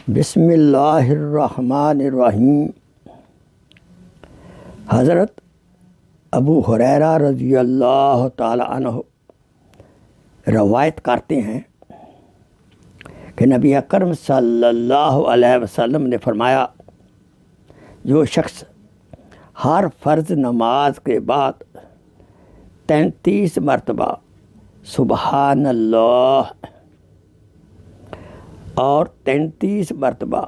بسم اللہ الرحمن الرحیم۔ حضرت ابو ہریرہ رضی اللہ تعالی عنہ روایت کرتے ہیں کہ نبی اکرم صلی اللہ علیہ وسلم نے فرمایا، جو شخص ہر فرض نماز کے بعد 33 مرتبہ سبحان اللہ اور 33 مرتبہ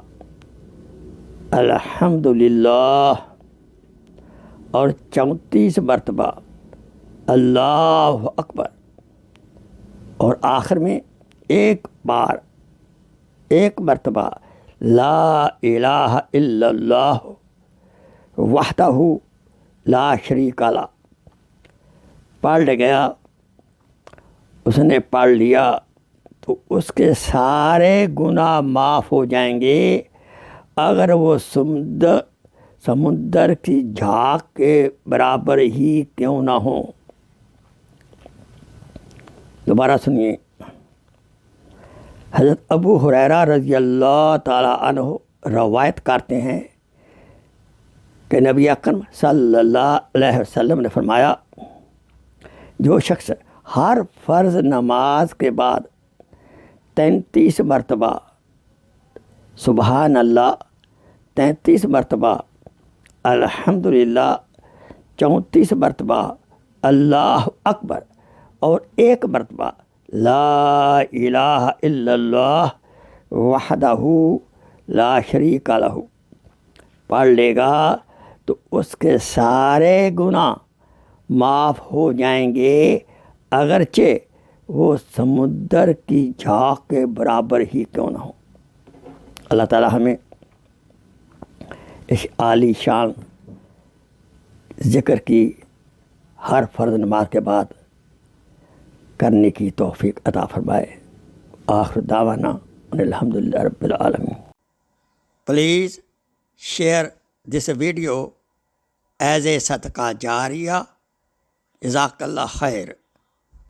الحمدللہ اور 34 مرتبہ اللہ اکبر اور آخر میں ایک مرتبہ لا الہ الا اللہ وحدہ لا شریک لہ پڑھ گیا، اس نے پڑھ لیا تو اس کے سارے گناہ معاف ہو جائیں گے، اگر وہ سمندر کی جھاگ کے برابر ہی کیوں نہ ہوں۔ دوبارہ سنیے، حضرت ابو ہریرہ رضی اللہ تعالی عنہ روایت کرتے ہیں کہ نبی اکرم صلی اللہ علیہ وسلم نے فرمایا، جو شخص ہر فرض نماز کے بعد 33 مرتبہ سبحان اللہ، 33 مرتبہ الحمدللہ، 34 مرتبہ اللہ اکبر اور ایک مرتبہ لا الہ الا اللہ وحدہ لا شریک لہ پڑھ لے گا تو اس کے سارے گناہ معاف ہو جائیں گے، اگرچہ وہ سمندر کی جھاگ کے برابر ہی کیوں نہ ہو۔ اللہ تعالی ہمیں اس عالی شان ذکر کی ہر فرض نماز کے بعد کرنے کی توفیق عطا فرمائے۔ آخر دعوانا ان الحمدللہ رب العالمین۔ Please share this video as a صدقہ جاریہ۔ جزاک اللہ خیر۔